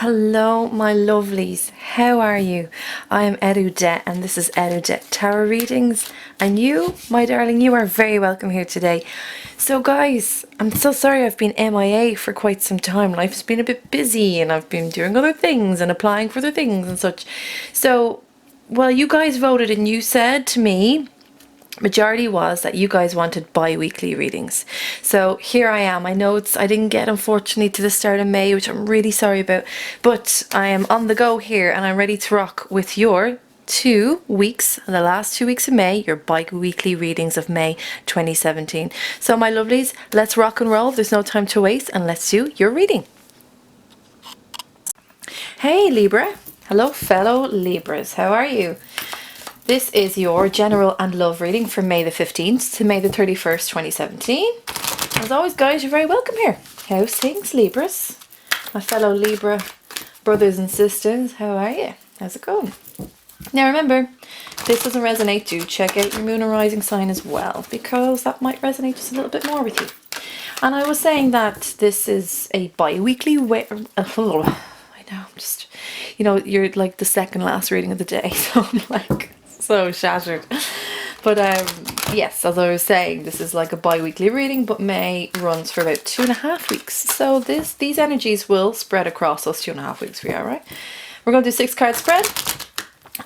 Hello, my lovelies. How are you? I am Eriu and this is Eriu Tarot Readings. And you, my darling, you are very welcome here today. So guys, I'm so sorry I've been MIA for quite some time. Life's been a bit busy and I've been doing other things and applying for other things and such. So, well, you guys voted and you said to me, majority was that you guys wanted bi-weekly readings. So here I am. I know I didn't get, unfortunately, to the start of May, which I'm really sorry about, but I am on the go here and I'm ready to rock with your 2 weeks, the last 2 weeks of May, your bi-weekly readings of May 2017. So my lovelies, let's rock and roll. There's no time to waste and let's do your reading. Hey Libra. Hello fellow Libras. How are you? This is your general and love reading from May the 15th to May the 31st, 2017. As always, guys, you're very welcome here. How's things, Libras? My fellow Libra brothers and sisters, how are you? How's it going? Now remember, if this doesn't resonate, do check out your moon and rising sign as well, because that might resonate just a little bit more with you. And I was saying that this is a bi-weekly way. I know, I'm just, you know, you're like the second last reading of the day, so I'm like so shattered. But yes, as I was saying, this is like a bi-weekly reading, but May runs for about 2.5 weeks. So these energies will spread across those 2.5 weeks for you, alright? We're going to do 6-card spread.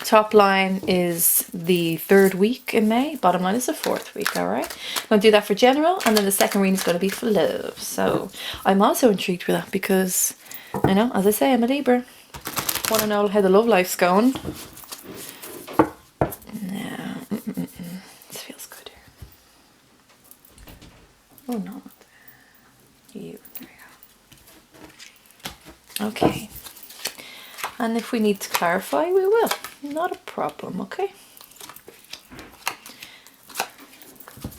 Top line is the 3rd week in May. Bottom line is the 4th week, alright? I'm going to do that for general, and then the second reading is going to be for love. So I'm also intrigued with that because, I know, as I say, I'm a Libra. Want to know how the love life's going. Now, this feels good here. Oh no, you. There we go. Okay. And if we need to clarify, we will. Not a problem, okay?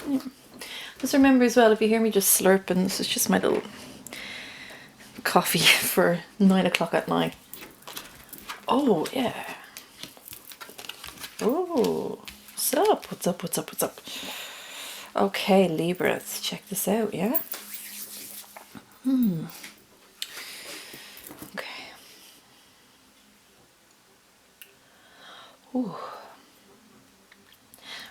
Yeah. Just remember as well, if you hear me just slurping, this is just my little coffee for 9 o'clock at night. Oh, yeah. Oh, what's up? What's up? What's up? What's up? Okay, Libra, let's check this out, yeah? Okay. Ooh.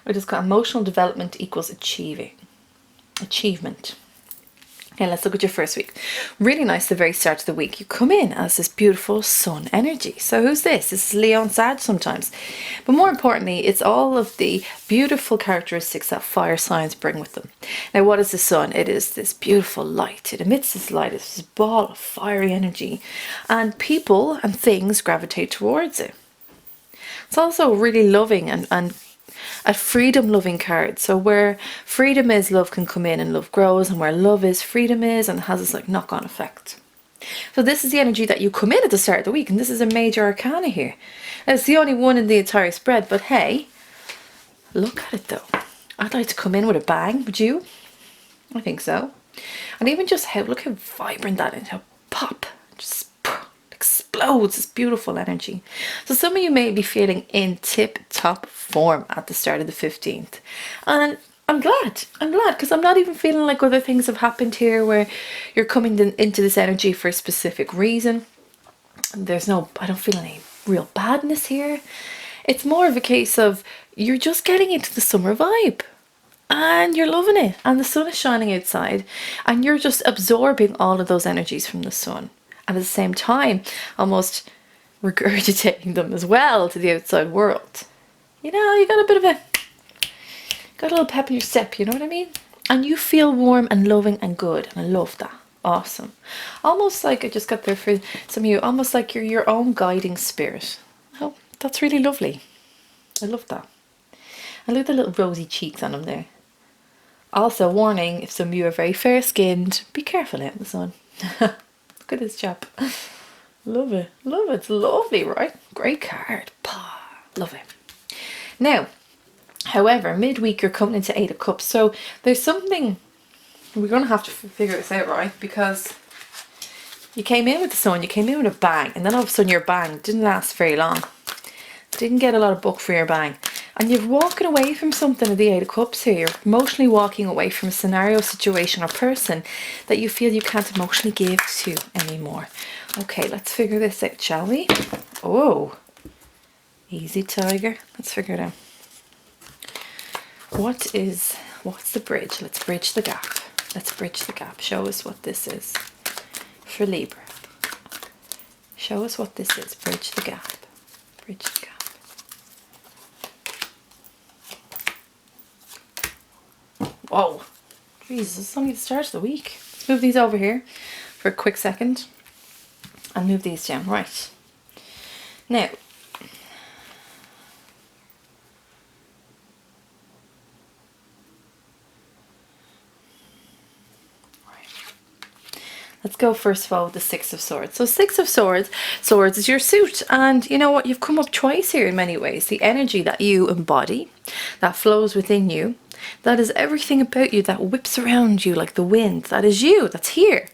We just got emotional development equals achievement. Okay, let's look at your first week. Really nice, the very start of the week. You come in as this beautiful sun energy. So who's this? This is Leo and Sag sometimes. But more importantly, it's all of the beautiful characteristics that fire signs bring with them. Now, what is the sun? It is this beautiful light. It emits this light. It's this ball of fiery energy. And people and things gravitate towards it. It's also really loving and a freedom loving card. So where freedom is, love can come in and love grows, and where love is, freedom is, and it has this like knock-on effect. So this is the energy that you come in at the start of the week, and this is a major arcana here. And it's the only one in the entire spread, but hey, look at it though. I'd like to come in with a bang, would you? I think so. And even just look how vibrant that is, how pop, just explodes this beautiful energy. So some of you may be feeling in tip-top form at the start of the 15th. And I'm glad because I'm not even feeling like other things have happened here where you're coming into this energy for a specific reason. I don't feel any real badness here. It's more of a case of you're just getting into the summer vibe. And you're loving it. And the sun is shining outside. And you're just absorbing all of those energies from the sun. And at the same time, almost regurgitating them as well to the outside world. You know, you got a little pep in your step, you know what I mean? And you feel warm and loving and good, and I love that. Awesome. Almost like, I just got there for some of you, almost like you're your own guiding spirit. Oh, that's really lovely. I love that. And look at the little rosy cheeks on them there. Also, warning, if some of you are very fair skinned, be careful out in the sun. Look at this chap. Love it. Love it. It's lovely, right? Great card. Love it. Now, however, midweek you're coming into 8 of Cups. So there's something, we're going to have to figure this out, right? Because you came in with the sun, you came in with a bang, and then all of a sudden your bang didn't last very long. Didn't get a lot of buck for your bang. And you're walking away from something at the Eight of Cups here. You're emotionally walking away from a scenario, situation or person that you feel you can't emotionally give to anymore. Okay, let's figure this out, shall we? Oh, easy, Tiger. Let's figure it out. What's the bridge? Let's bridge the gap. Let's bridge the gap. Show us what this is for Libra. Show us what this is. Bridge the gap. Bridge the gap. Whoa. Jesus, it's only the start of the week. Let's move these over here for a quick second. And move these down. Right. Now, let's go first of all with the Six of Swords. So Six of Swords is your suit. And you know what? You've come up twice here in many ways. The energy that you embody, that flows within you, that is everything about you that whips around you like the wind. That is you. That's here.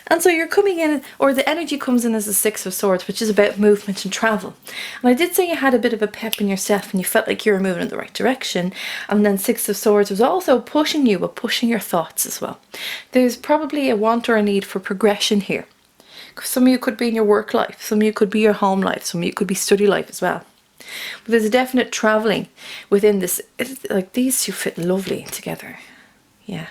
And so you're coming in, or the energy comes in as the Six of Swords, which is about movement and travel. And I did say you had a bit of a pep in yourself and you felt like you were moving in the right direction. And then Six of Swords was also pushing you, but pushing your thoughts as well. There's probably a want or a need for progression here. Some of you could be in your work life. Some of you could be your home life. Some of you could be study life as well. But there's a definite traveling within this. Like these two fit lovely together. Yeah.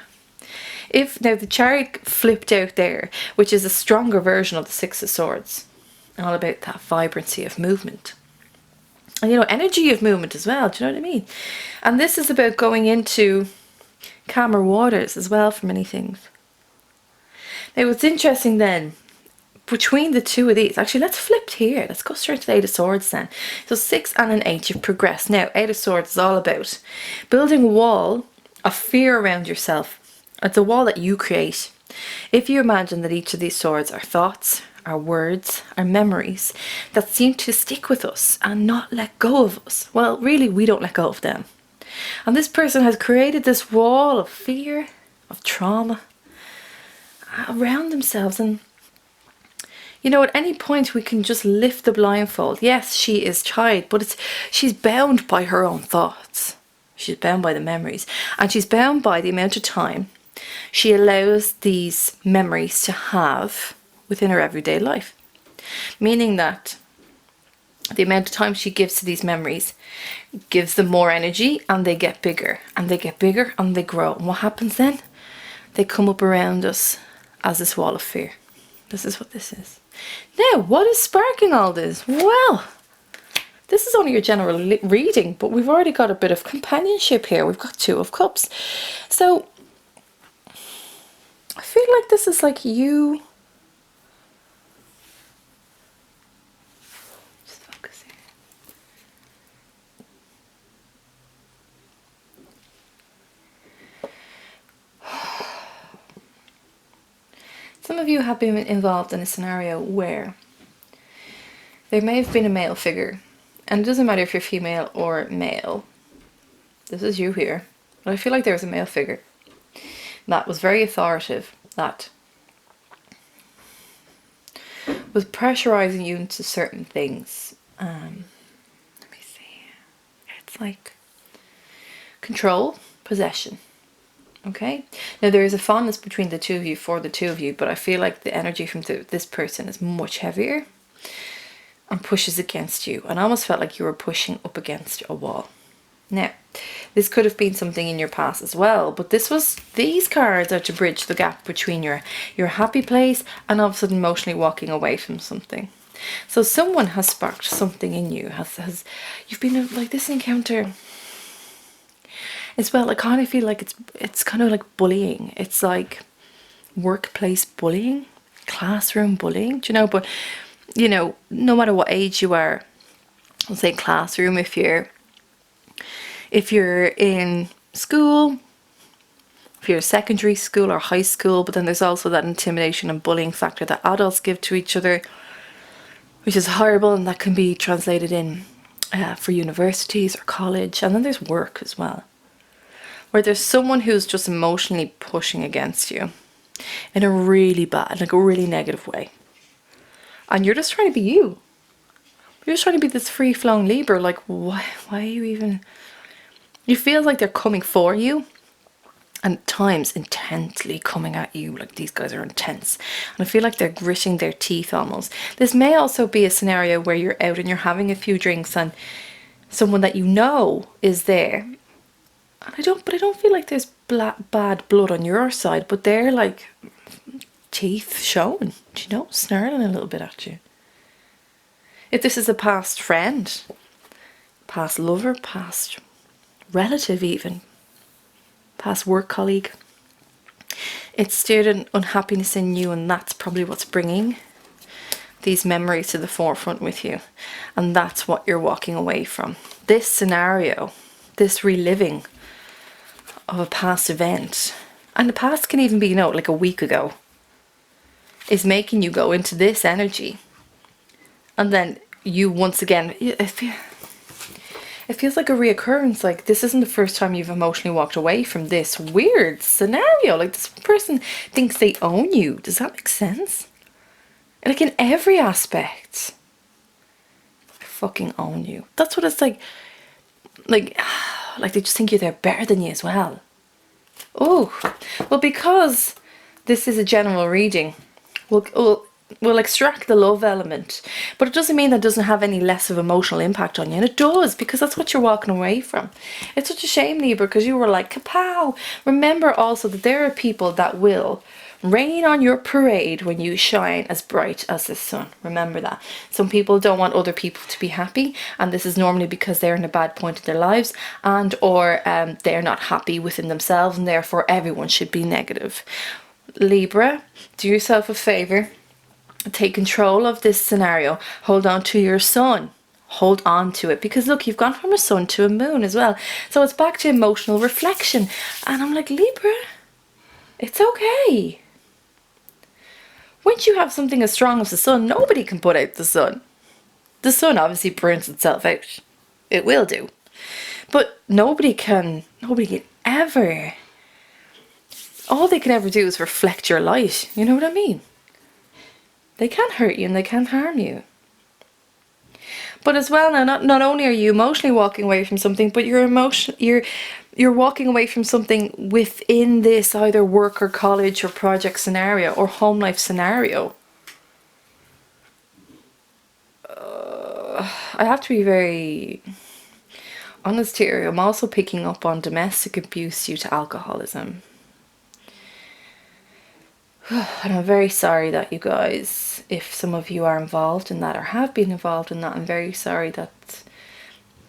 If now the Chariot flipped out there, which is a stronger version of the Six of Swords, all about that vibrancy of movement. And you know, energy of movement as well, do you know what I mean? And this is about going into calmer waters as well for many things. Now what's interesting then, between the two of these, actually let's flip here. Let's go straight to the Eight of Swords then. So 6 and an 8, you've progressed. Now Eight of Swords is all about building a wall of fear around yourself. It's a wall that you create. If you imagine that each of these swords are thoughts, are words, are memories that seem to stick with us and not let go of us. Well, really, we don't let go of them. And this person has created this wall of fear, of trauma around themselves. And you know, at any point we can just lift the blindfold. Yes, she is tied, but she's bound by her own thoughts. She's bound by the memories. And she's bound by the amount of time she allows these memories to have within her everyday life. Meaning that the amount of time she gives to these memories gives them more energy, and they get bigger and they get bigger and they grow. And what happens then? They come up around us as this wall of fear. This is what this is. Now, what is sparking all this? Well, this is only your general reading, but we've already got a bit of companionship here. We've got Two of Cups. So I feel like this is like you. Just focus here. Some of you have been involved in a scenario where there may have been a male figure, and it doesn't matter if you're female or male. This is you here. But I feel like there was a male figure that was very authoritative, that was pressurizing you into certain things. Let me see. It's like control, possession. Okay. Now there is a fondness between the two of you, for the two of you, but I feel like the energy from this person is much heavier and pushes against you. And I almost felt like you were pushing up against a wall. Now, this could have been something in your past as well, but these cards are to bridge the gap between your happy place and all of a sudden emotionally walking away from something. So someone has sparked something in you, you've been like this encounter as well. I kind of feel like it's kind of like bullying. It's like workplace bullying, classroom bullying, do you know? But you know, no matter what age you are, I'll say classroom, if you're in school, if you're secondary school or high school, but then there's also that intimidation and bullying factor that adults give to each other, which is horrible, and that can be translated in for universities or college. And then there's work as well, where there's someone who's just emotionally pushing against you in a really bad, like a really negative way. And you're just trying to be you. You're just trying to be this free-flowing Libra. Like, why are you even... You feel like they're coming for you. And at times intensely coming at you. Like, these guys are intense. And I feel like they're gritting their teeth almost. This may also be a scenario where you're out and you're having a few drinks and someone that you know is there. And I don't feel like there's bad blood on your side, but they're like teeth showing, do you know, snarling a little bit at you. If this is a past friend, past lover, past relative even, past work colleague, it's stirred an unhappiness in you, and that's probably what's bringing these memories to the forefront with you. And that's what you're walking away from. This scenario, this reliving of a past event, and the past can even be, you know, like a week ago, is making you go into this energy. And then you once again, it feels like a reoccurrence. Like, this isn't the first time you've emotionally walked away from this weird scenario. Like, this person thinks they own you. Does that make sense? Like, in every aspect. They fucking own you. That's what it's like. Like they just think they're better than you as well. Oh, well, because this is a general reading, we'll extract the love element, but it doesn't mean that it doesn't have any less of emotional impact on you, and it does, because that's what you're walking away from. It's such a shame, Libra, because you were like, kapow. Remember also that there are people that will rain on your parade when you shine as bright as the sun. Remember that. Some people don't want other people to be happy, and this is normally because they're in a bad point in their lives, and or they're not happy within themselves, and therefore everyone should be negative. Libra, do yourself a favor. Take control of this scenario. Hold on to your sun. Hold on to it, because look, you've gone from a sun to a moon as well. So it's back to emotional reflection. And I'm like, Libra, it's okay. Once you have something as strong as the sun, nobody can put out the sun. The sun obviously burns itself out. It will do. But nobody can ever. All they can ever do is reflect your light. You know what I mean? They can't hurt you and they can't harm you. But as well, now, not only are you emotionally walking away from something, but you're walking away from something within this either work or college or project scenario or home life scenario. I have to be very honest here. I'm also picking up on domestic abuse due to alcoholism. And I'm very sorry that you guys, if some of you are involved in that or have been involved in that, I'm very sorry that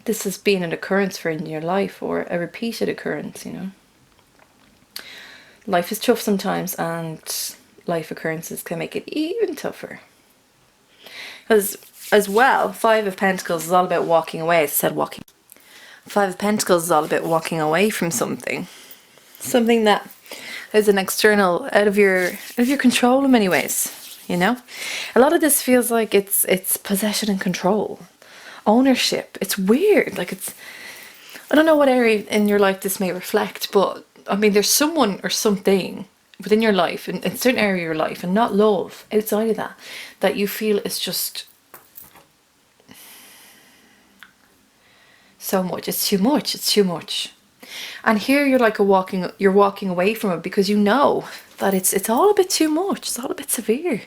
this has been an occurrence for in your life, or a repeated occurrence, you know. Life is tough sometimes, and life occurrences can make it even tougher. Because as well, Five of Pentacles is all about walking away. As I said, Five of Pentacles is all about walking away from something. Something that is an external, out of your control in many ways, you know. A lot of this feels like it's possession and control, ownership. It's weird. Like, it's, I don't know what area in your life this may reflect, but I mean, there's someone or something within your life, in a certain area of your life, and not love, outside of that, that you feel is just so much. It's too much. It's too much. And here you're like you're walking away from it because you know that it's all a bit too much. It's all a bit severe.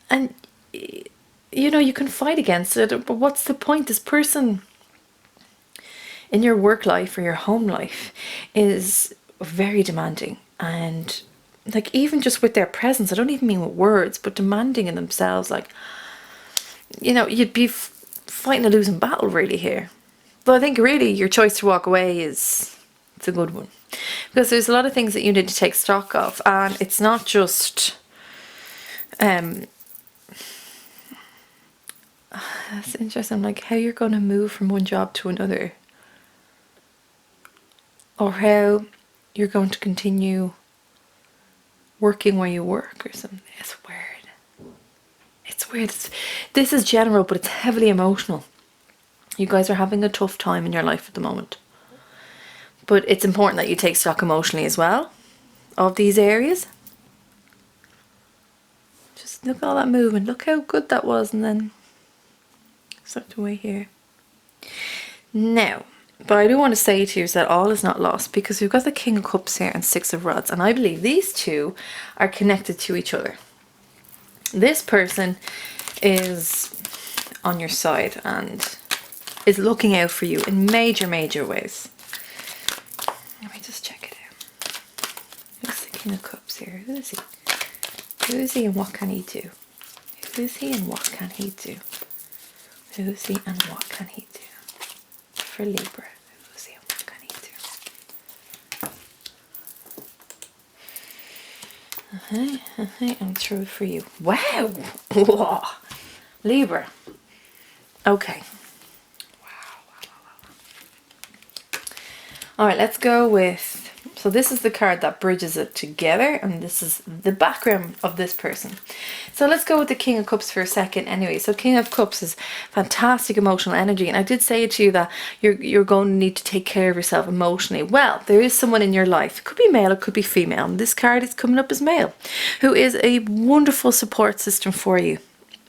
And you know, you can fight against it, but what's the point? This person in your work life or your home life is very demanding, and like, even just with their presence, I don't even mean with words, but demanding in themselves. Like, you know, you'd be fighting a losing battle really here. But I think really your choice to walk away it's a good one, because there's a lot of things that you need to take stock of, and it's not just that's interesting, like how you're going to move from one job to another, or how you're going to continue working where you work or something. It's weird. It's weird. This is general, but it's heavily emotional. You guys are having a tough time in your life at the moment. But it's important that you take stock emotionally as well of these areas. Just look at all that movement. Look how good that was, and then Stuck away here. Now, but I do want to say to you is that all is not lost, because we've got the King of Cups here and Six of Rods, and I believe these two are connected to each other. This person is on your side and is looking out for you in major ways. Let me just check it out. Who's the King of Cups here? Who is he? Who is he and what can he do? Who is he and what can he do? Who is he and what can he do? For Libra, who is he and what can he do? And true for you. Wow! Whoa. Libra. Okay. Wow. Alright, let's go with... So this is the card that bridges it together, and this is the background of this person. So let's go with the King of Cups for a second anyway. So King of Cups is fantastic emotional energy, and I did say to you that you're going to need to take care of yourself emotionally. Well, there is someone in your life, it could be male, it could be female, and this card is coming up as male, who is a wonderful support system for you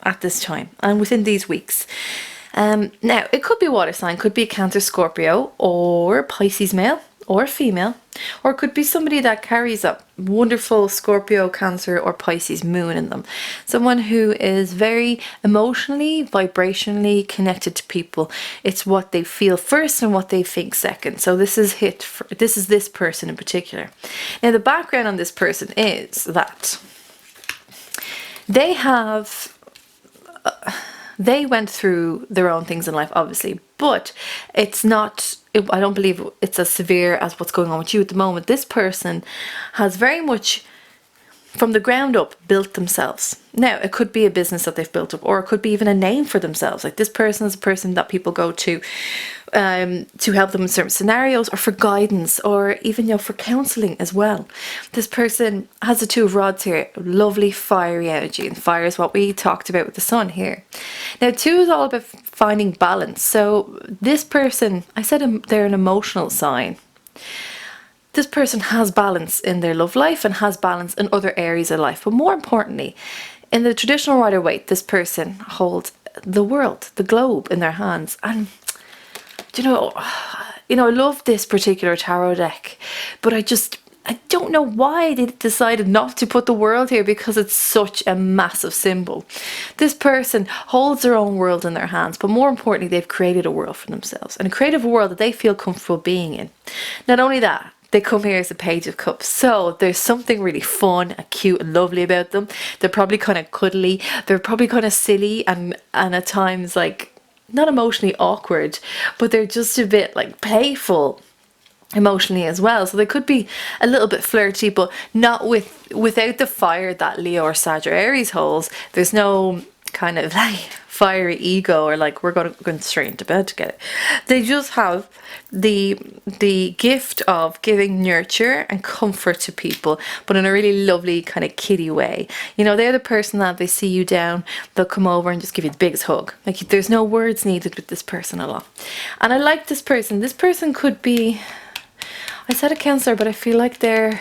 at this time and within these weeks. Now, it could be water sign, could be a Cancer, Scorpio, or Pisces male or female, or it could be somebody that carries a wonderful Scorpio, Cancer, or Pisces moon in them. Someone who is very emotionally, vibrationally connected to people. It's what they feel first and what they think second. So this is this person in particular. Now, the background on this person is that they have... they went through their own things in life, obviously, but it's not, I don't believe it's as severe as what's going on with you at the moment. This person has very much, from the ground up, built themselves. Now, it could be a business that they've built up, or it could be even a name for themselves. Like, this person is a person that people go to help them in certain scenarios, or for guidance, or even, you know, for counselling as well. This person has the Two of Rods here, lovely fiery energy, and fire is what we talked about with the sun here. Now, two is all about finding balance. So this person, I said they're an emotional sign. This person has balance in their love life and has balance in other areas of life. But more importantly, in the traditional Rider-Waite, this person holds the world, the globe in their hands. And, you know, I love this particular tarot deck, but I don't know why they decided not to put the world here, because it's such a massive symbol. This person holds their own world in their hands, but more importantly, they've created a world for themselves, and a creative world that they feel comfortable being in. Not only that, they come here as a Page of Cups. So there's something really fun and cute and lovely about them. They're probably kind of cuddly. They're probably kind of silly and at times like not emotionally awkward, but they're just a bit like playful emotionally as well. So they could be a little bit flirty, but not without the fire that Leo or Sag or Aries holds. There's no kind of like fiery ego or like we're going straight into bed to get it. They just have the gift of giving nurture and comfort to people, but in a really lovely kind of kiddie way. You know, they're the person that they see you down, they'll come over and just give you the biggest hug. Like, there's no words needed with this person at all. And I like this person. This person could be, I said a counselor, but I feel like they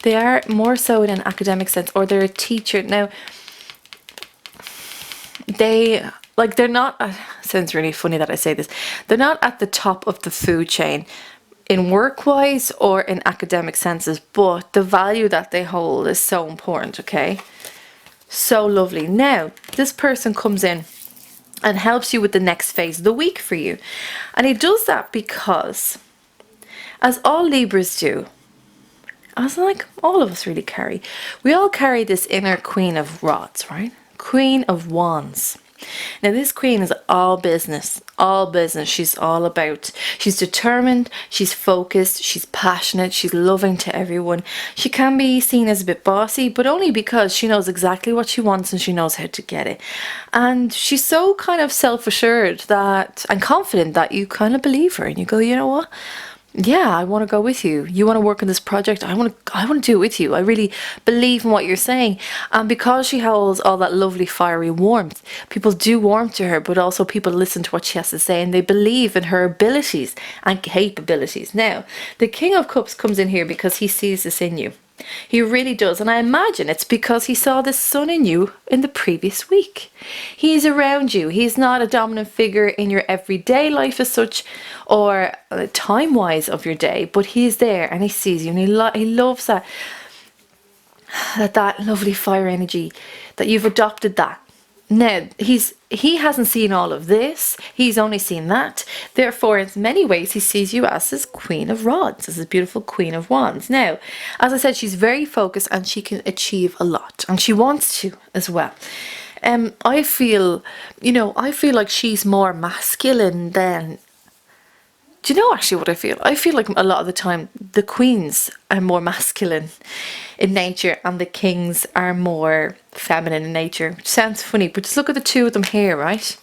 are more so in an academic sense, or they're a teacher. Now, they're not, sounds really funny that I say this, they're not at the top of the food chain in work-wise or in academic senses, but the value that they hold is so important, okay? So lovely. Now, this person comes in and helps you with the next phase of the week for you. And he does that because, as all Libras do, as like all of us really carry, we all carry this inner Queen of Rods, right? Queen of Wands. Now this queen is all business, all business. She's determined, she's focused, she's passionate, she's loving to everyone. She can be seen as a bit bossy, but only because she knows exactly what she wants and she knows how to get it. And she's so kind of self-assured and confident that you kind of believe her and you go, you know what? Yeah, I want to go with you. You want to work on this project? I want to do it with you. I really believe in what you're saying. And because she holds all that lovely fiery warmth, people do warm to her, but also people listen to what she has to say and they believe in her abilities and capabilities. Now, the King of Cups comes in here because he sees this in you. He really does. And I imagine it's because he saw the sun in you in the previous week. He's around you. He's not a dominant figure in your everyday life as such, or time-wise of your day, but he's there and he sees you, and he loves that lovely fire energy, that you've adopted that. Now, he hasn't seen all of this. He's only seen that. Therefore, in many ways, he sees you as his Queen of Rods, as his beautiful Queen of Wands. Now, as I said, she's very focused and she can achieve a lot. And she wants to as well. I feel like she's more masculine than... Do you know actually what I feel? I feel like a lot of the time the queens are more masculine in nature and the kings are more feminine in nature. Which sounds funny, but just look at the two of them here, right?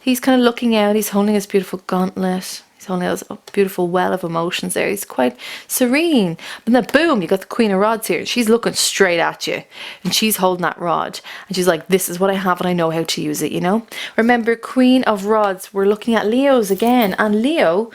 He's kind of looking out, he's holding his beautiful gauntlet. He's holding his beautiful well of emotions there. He's quite serene. But then boom, you got the Queen of Rods here. She's looking straight at you and she's holding that rod. And she's like, this is what I have and I know how to use it, you know? Remember, Queen of Rods, we're looking at Leos again. And Leo,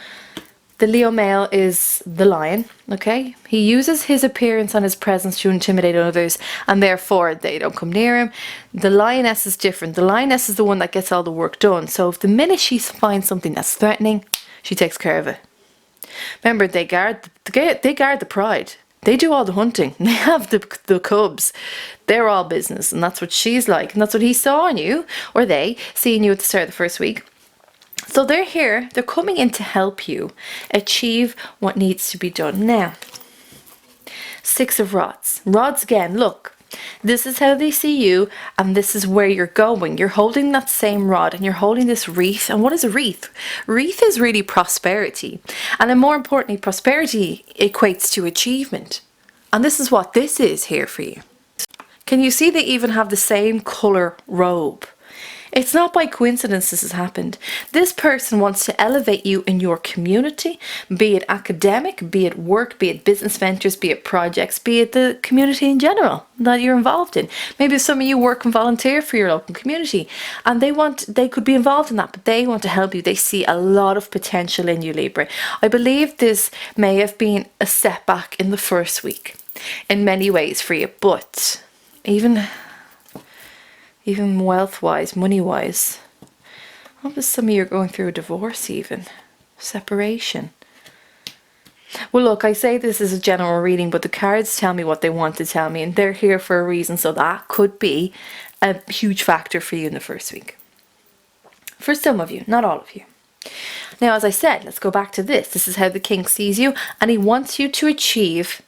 the Leo male is the lion, okay? He uses his appearance and his presence to intimidate others, and therefore they don't come near him. The lioness is different. The lioness is the one that gets all the work done. So if the minute she finds something that's threatening, she takes care of it. Remember, they guard the pride. They do all the hunting. They have the cubs. They're all business, and that's what she's like, and that's what he saw in you, or they seeing you at the start of the first week. So they're here, they're coming in to help you achieve what needs to be done. Now, Six of Rods. Rods again, look, this is how they see you and this is where you're going. You're holding that same rod and you're holding this wreath. And what is a wreath? Wreath is really prosperity. And then more importantly, prosperity equates to achievement. And this is what this is here for you. Can you see they even have the same colour robe? It's not by coincidence this has happened. This person wants to elevate you in your community, be it academic, be it work, be it business ventures, be it projects, be it the community in general that you're involved in. Maybe some of you work and volunteer for your local community and they could be involved in that, but they want to help you. They see a lot of potential in you, Libra. I believe this may have been a setback in the first week in many ways for you, but even wealth-wise, money-wise. What if some of you are going through a divorce even? Separation. Well, look, I say this is a general reading, but the cards tell me what they want to tell me, and they're here for a reason, so that could be a huge factor for you in the first week. For some of you, not all of you. Now, as I said, let's go back to this. This is how the king sees you, and he wants you to achieve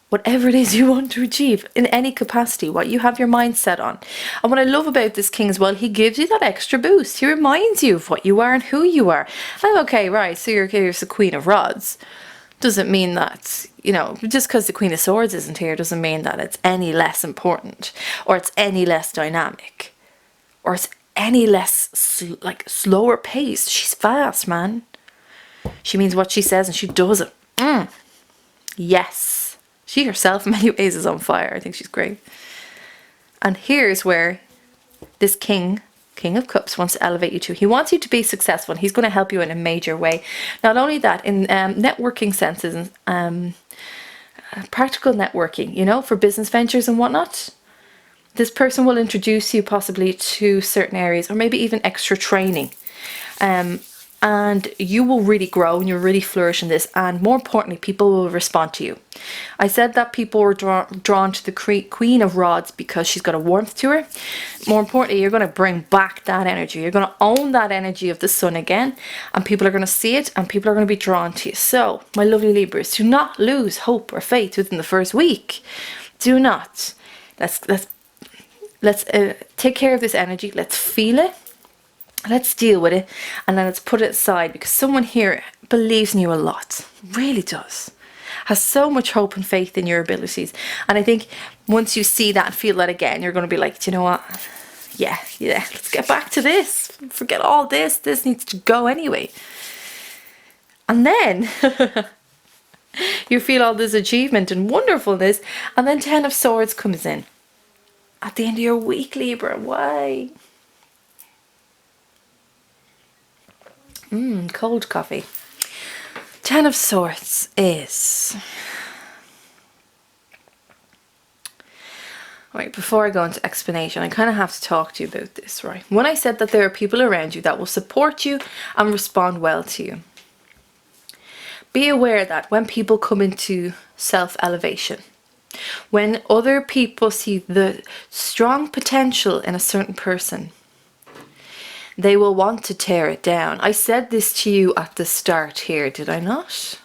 whatever it is you want to achieve in any capacity, what you have your mind set on. And what I love about this king as well, he gives you that extra boost. He reminds you of what you are and who you are. And okay, right, so you're the Queen of Rods. Doesn't mean that, you know, just because the Queen of Swords isn't here doesn't mean that it's any less important, or it's any less dynamic, or it's any less slower paced. She's fast, man. She means what she says and she does it. Yes. She herself in many ways is on fire. I think she's great. And here's where this King of Cups wants to elevate you to. He wants you to be successful and he's going to help you in a major way. Not only that, in networking senses and practical networking, you know, for business ventures and whatnot. This person will introduce you possibly to certain areas or maybe even extra training. And you will really grow and you'll really flourish in this, and more importantly, people will respond to you. I said that people were drawn to the Queen of Rods because she's got a warmth to her. More importantly, you're going to bring back that energy. You're going to own that energy of the sun again, and people are going to see it and people are going to be drawn to you. So, my lovely Libras, do not lose hope or faith within the first week. Do not. Let's take care of this energy. Let's feel it. Let's deal with it, and then let's put it aside, because someone here believes in you a lot, really does, has so much hope and faith in your abilities. And I think once you see that and feel that again, you're going to be like, do you know what, yeah, let's get back to this, forget all this needs to go anyway. And then you feel all this achievement and wonderfulness, and then 10 of Swords comes in at the end of your week, Libra. Why? Cold coffee. 10 of Swords is Right, before I go into explanation, I kind of have to talk to you about this, right? When I said that there are people around you that will support you and respond well to you, be aware that when people come into self-elevation, when other people see the strong potential in a certain person, they will want to tear it down. I said this to you at the start here, did I not?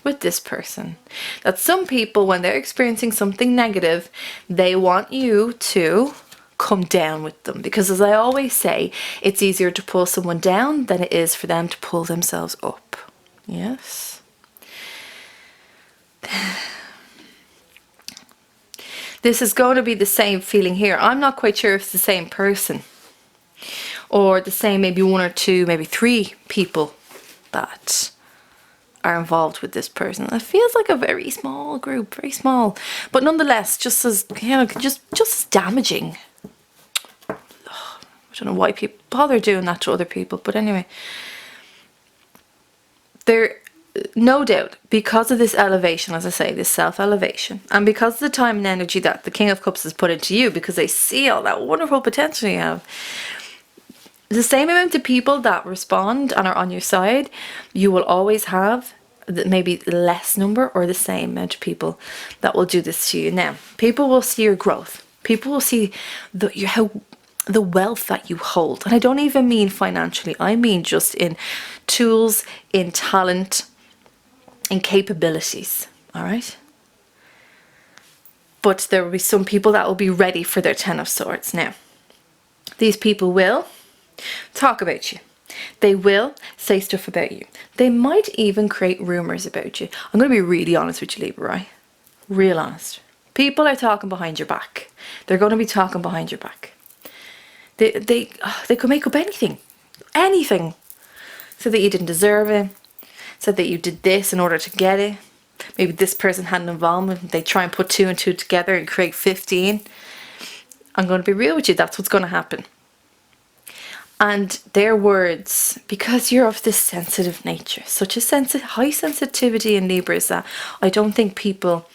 With this person, that some people, when they're experiencing something negative, they want you to come down with them, because as I always say, it's easier to pull someone down than it is for them to pull themselves up. Yes. This is going to be the same feeling here. I'm not quite sure if it's the same person, or the same maybe one or two, maybe three people that are involved with this person. It feels like a very small group, very small, but nonetheless, just as, you know, just as damaging. I don't know why people bother doing that to other people, but anyway, there, no doubt, because of this elevation, as I say, this self-elevation, and because of the time and energy that the King of Cups has put into you, because they see all that wonderful potential you have, the same amount of people that respond and are on your side, you will always have maybe less number or the same amount of people that will do this to you. Now, people will see your growth. People will see the wealth that you hold. And I don't even mean financially. I mean just in tools, in talent, in capabilities. All right? But there will be some people that will be ready for their Ten of Swords. Now, these people will talk about you. They will say stuff about you. They might even create rumors about you. I'm going to be really honest with you, Libra, right? Real honest. People are talking behind your back. They're going to be talking behind your back. They could make up anything. Anything. So that you didn't deserve it. Said that you did this in order to get it. Maybe this person had an involvement. They try and put 2 and 2 together and create 15. I'm going to be real with you. That's what's going to happen. And their words, because you're of this sensitive nature, such a high sensitivity in Libra, is that I don't think people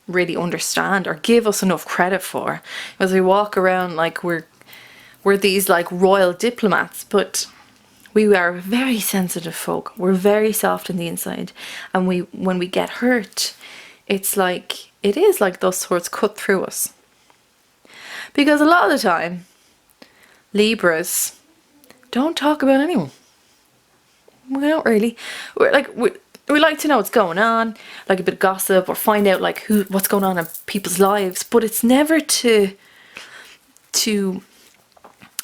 really understand or give us enough credit for. As we walk around like we're these like royal diplomats, but we are very sensitive folk. We're very soft on the inside, and when we get hurt, it is like those swords cut through us. Because a lot of the time, Libras don't talk about anyone. We don't really. We like to know what's going on, like a bit of gossip, or find out like what's going on in people's lives, but it's never to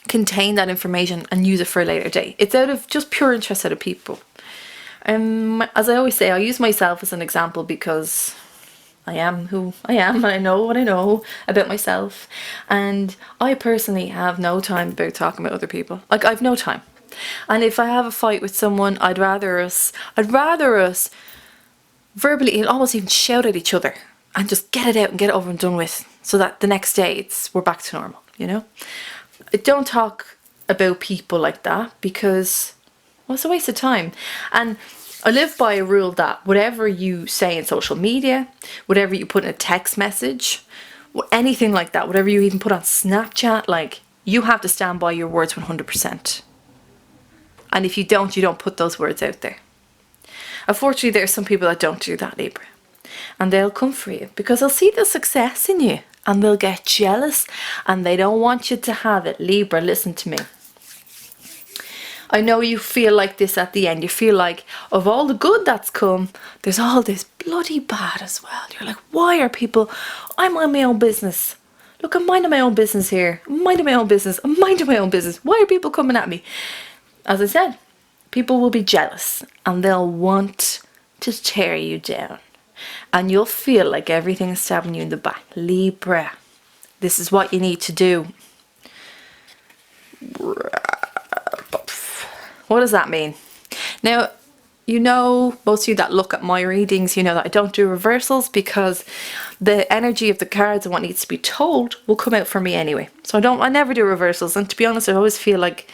contain that information and use it for a later date. It's out of just pure interest out of people. As I always say, I use myself as an example because I am who I am, and I know what I know about myself, and I personally have no time about talking about other people. Like, I've no time. And if I have a fight with someone, I'd rather us verbally, almost even shout at each other and just get it out and get it over and done with, so that the next day we're back to normal, you know? I don't talk about people like that because, well, it's a waste of time. And I live by a rule that whatever you say in social media, whatever you put in a text message, anything like that, whatever you even put on Snapchat, like, you have to stand by your words 100%. And if you don't put those words out there. Unfortunately, there are some people that don't do that, Libra. And they'll come for you because they'll see the success in you and they'll get jealous and they don't want you to have it. Libra, listen to me. I know you feel like this at the end. You feel like of all the good that's come, there's all this bloody bad as well. You're like, why are people... I'm on my own business. Look, I'm minding my own business here. I'm minding my own business. I'm minding my own business. Why are people coming at me? As I said, people will be jealous and they'll want to tear you down. And you'll feel like everything is stabbing you in the back. Libra, this is what you need to do. What does that mean? Now, you know, most of you that look at my readings, you know that I don't do reversals because the energy of the cards and what needs to be told will come out for me anyway. So I never do reversals. And to be honest, I always feel like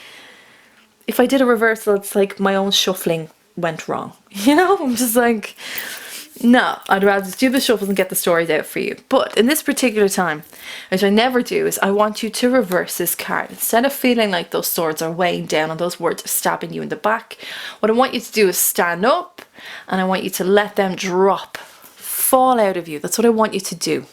if I did a reversal, it's like my own shuffling went wrong. You know, I'm just like, No, I'd rather just do the shuffles and get the stories out for you. But in this particular time, which I never do, is I want you to reverse this card. Instead of feeling like those swords are weighing down and those words are stabbing you in the back, what I want you to do is stand up and I want you to let them drop, fall out of you. That's what I want you to do.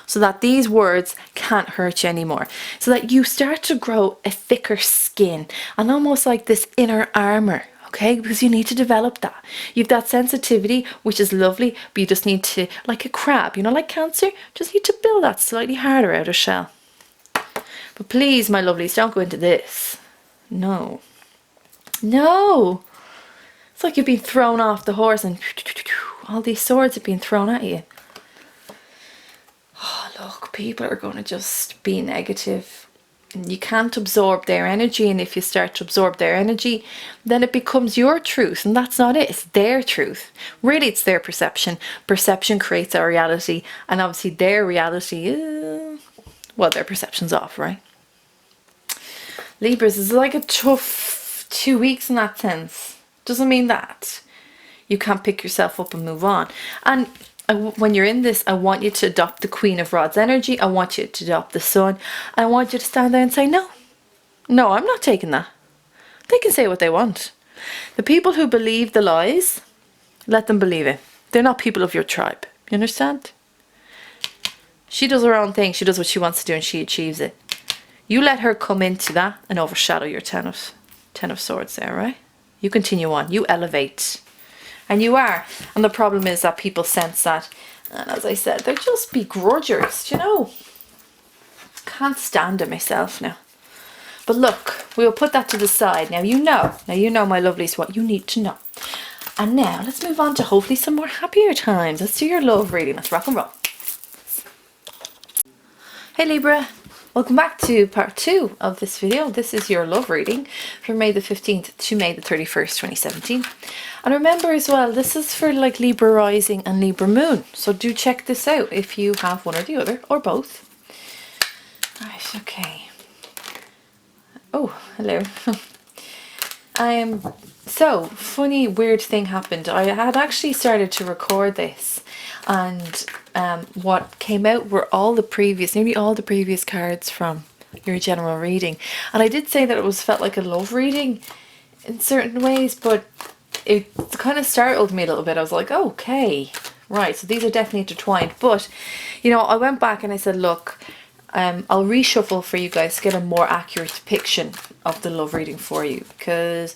So that these words can't hurt you anymore. So that you start to grow a thicker skin and almost like this inner armor. Okay, because you need to develop that. You've that sensitivity, which is lovely, but you just need to, like a crab, you know, like Cancer, just need to build that slightly harder outer shell. But please, my lovelies, don't go into this. No. No. It's like you've been thrown off the horse and all these swords have been thrown at you. Oh, look, people are going to just be negative. You can't absorb their energy, and if you start to absorb their energy, then it becomes your truth, and that's not it. It's their truth. Really, it's their perception. Perception creates our reality, and obviously their reality is, well, their perception's off, right? Libras is like a tough 2 weeks in that sense. Doesn't mean that you can't pick yourself up and move on. And when you're in this, I want you to adopt the Queen of Rods energy. I want you to adopt the Sun. I want you to stand there and say, no, I'm not taking that. They can say what they want. The people who believe the lies, let them believe it. They're not people of your tribe. You understand? She does her own thing. She does what she wants to do and she achieves it. You let her come into that and overshadow your Ten of Swords there, right? You continue on. You elevate. And you are. And the problem is that people sense that. And as I said, they're just begrudgers, you know. Can't stand it myself now. But look, we'll put that to the side. Now you know, my lovelies, what you need to know. And now let's move on to hopefully some more happier times. Let's do your love reading. Let's rock and roll. Hey Libra. Welcome back to part 2 of this video. This is your love reading from May the 15th to May the 31st, 2017. And remember as well, this is for like Libra rising and Libra moon. So do check this out if you have one or the other or both. Right, okay. Oh, hello. So funny weird thing happened. I had actually started to record this, and what came out were nearly all the previous cards from your general reading. And I did say that it felt like a love reading in certain ways, but it kind of startled me a little bit. I was like, okay, right, so these are definitely intertwined. But you know, I went back and I said, look, I'll reshuffle for you guys to get a more accurate depiction of the love reading for you, because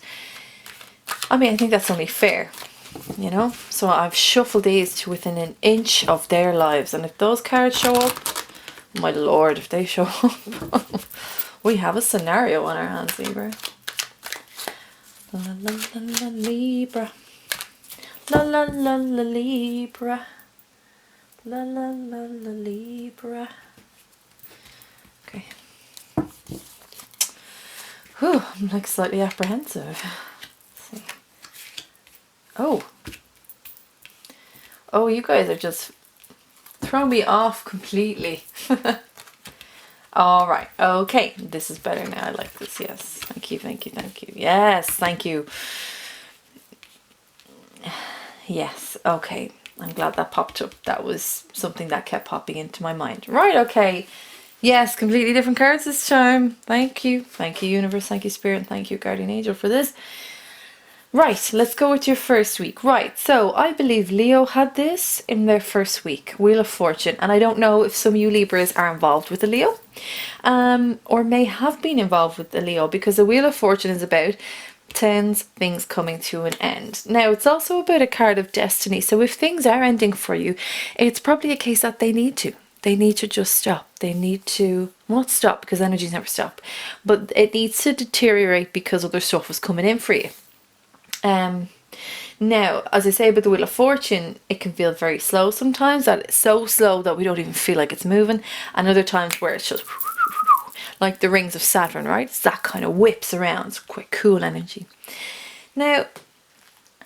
I mean, I think that's only fair, you know. So I've shuffled these to within an inch of their lives, and if those cards show up, my lord, if they show up, we have a scenario on our hands, Libra. La la la la Libra, la la la la Libra, la la la la Libra. Okay. Whew, I'm like slightly apprehensive. Let's see. Oh, you guys are just throwing me off completely. All right, okay, this is better now. I like this. Yes, thank you, thank you, thank you. Yes, thank you. Yes, okay, I'm glad that popped up. That was something that kept popping into my mind. Right, okay. Yes, completely different cards this time. Thank you, universe, thank you, spirit, thank you, guardian angel, for this. Right, let's go with your first week. Right, so I believe Leo had this in their first week, Wheel of Fortune. And I don't know if some of you Libras are involved with the Leo, or may have been involved with the Leo, because the Wheel of Fortune is about things coming to an end. Now, it's also about a card of destiny. So if things are ending for you, it's probably a case that they need to. They need to just stop. They need to, well, not stop, because energies never stop, but it needs to deteriorate because other stuff is coming in for you. Now, as I say about the Wheel of Fortune, it can feel very slow sometimes, that it's so slow that we don't even feel like it's moving, and other times where it's just like the rings of Saturn, right? It's that kind of whips around. It's quite cool energy. Now,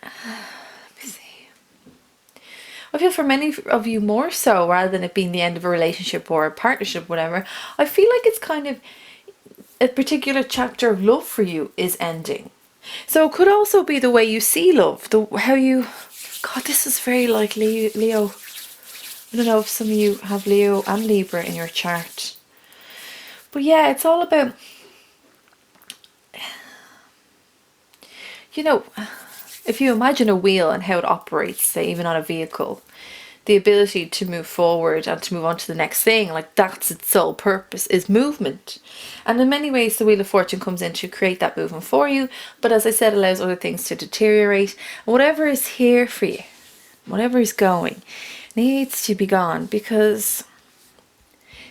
let me see. I feel for many of you more so, rather than it being the end of a relationship or a partnership, whatever, I feel like it's kind of a particular chapter of love for you is ending. So it could also be the way you see love, how you God, this is very like Leo. I don't know if some of you have Leo and Libra in your chart. But yeah, it's all about, you know, if you imagine a wheel and how it operates, say even on a vehicle, the ability to move forward and to move on to the next thing, like that's its sole purpose, is movement. And in many ways the Wheel of Fortune comes in to create that movement for you, but as I said, allows other things to deteriorate. And whatever is here for you, whatever is going, needs to be gone, because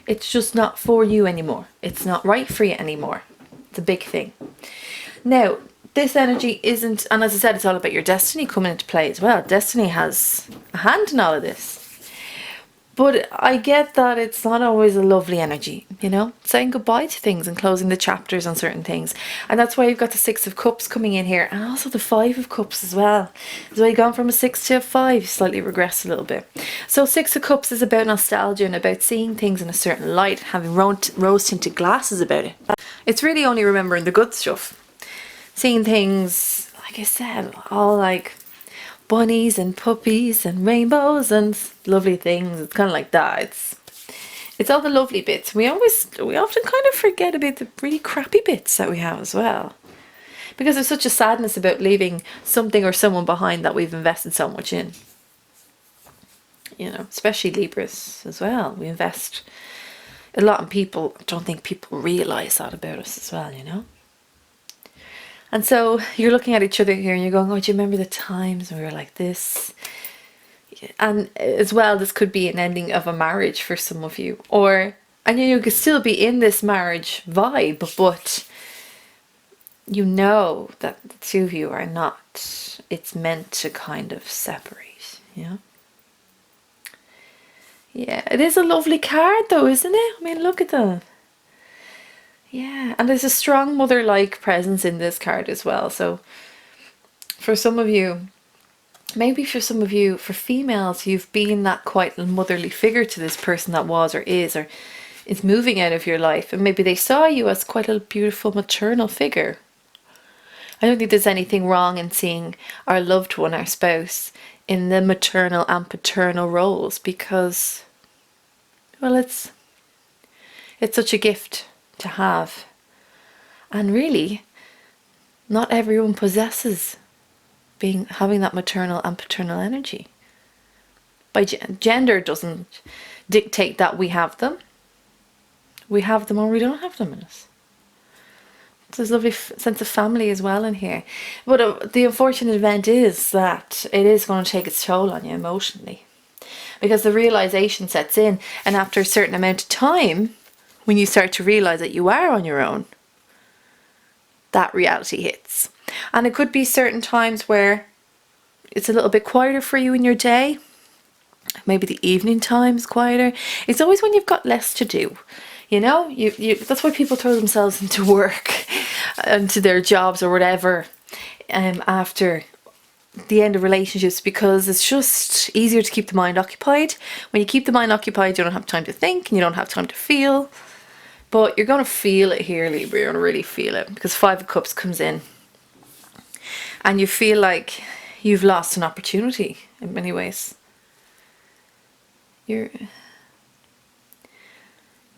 it's just not for you anymore. It's not right for you anymore. It's a big thing. Now, this energy isn't, and as I said, it's all about your destiny coming into play as well. Destiny has a hand in all of this. But I get that it's not always a lovely energy, you know, saying goodbye to things and closing the chapters on certain things. And that's why you've got the Six of Cups coming in here, and also the Five of Cups as well. So you've gone from a 6 to a 5, you slightly regressed a little bit. So Six of Cups is about nostalgia and about seeing things in a certain light, having rose-tinted glasses about it. It's really only remembering the good stuff. Seeing things, like I said, all like bunnies and puppies and rainbows and lovely things. It's kind of like that. It's all the lovely bits. We often kind of forget about the really crappy bits that we have as well, because there's such a sadness about leaving something or someone behind that we've invested so much in. You know, especially Libras as well. We invest a lot in people. I don't think people realise that about us as well, you know. And so you're looking at each other here and you're going, oh, do you remember the times when we were like this? And as well, this could be an ending of a marriage for some of you. And you could still be in this marriage vibe, but you know that the two of you are not, it's meant to kind of separate, you know? Yeah, it is a lovely card though, isn't it? I mean, look at that. Yeah, and there's a strong mother-like presence in this card as well. So for some of you, maybe for some of you, for females, you've been that quite motherly figure to this person that was or is moving out of your life. And maybe they saw you as quite a beautiful maternal figure. I don't think there's anything wrong in seeing our loved one, our spouse, in the maternal and paternal roles, because, well, it's such a gift to have, and really not everyone possesses having that maternal and paternal energy. Gender doesn't dictate that we have them or we don't have them in us. There's a lovely sense of family as well in here, but the unfortunate event is that it is going to take its toll on you emotionally, because the realization sets in, and after a certain amount of time, when you start to realize that you are on your own, that reality hits. And it could be certain times where it's a little bit quieter for you in your day. Maybe the evening time is quieter. It's always when you've got less to do. You know, that's why people throw themselves into work, into their jobs or whatever, after the end of relationships, because it's just easier to keep the mind occupied. When you keep the mind occupied, you don't have time to think and you don't have time to feel. But you're going to feel it here, Libra. You're going to really feel it, because Five of Cups comes in. And you feel like you've lost an opportunity in many ways. You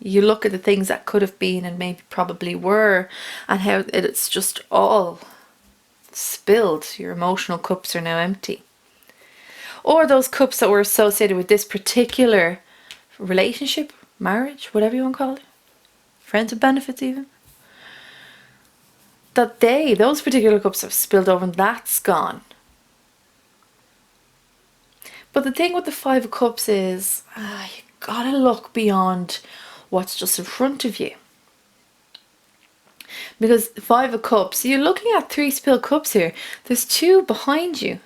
look at the things that could have been and maybe probably were, and how it's just all spilled. Your emotional cups are now empty. Or those cups that were associated with this particular relationship, marriage, whatever you want to call it. Friends with benefits even, that those particular cups have spilled over and that's gone. But the thing with the Five of Cups is, you gotta look beyond what's just in front of you. Because Five of Cups, you're looking at 3 spilled cups here. There's 2 behind you.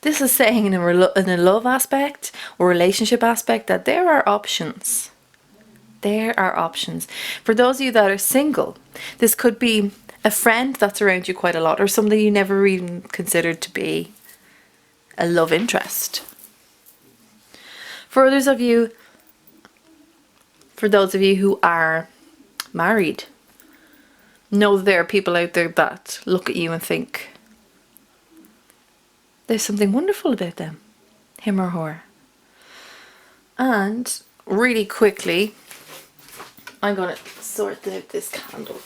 This is saying in a love aspect or relationship aspect that there are options. There are options. For those of you that are single, this could be a friend that's around you quite a lot, or somebody you never even considered to be a love interest. For those of you who are married, know that there are people out there that look at you and think, There's something wonderful about them, him or her. And really quickly, I'm going to sort out this candle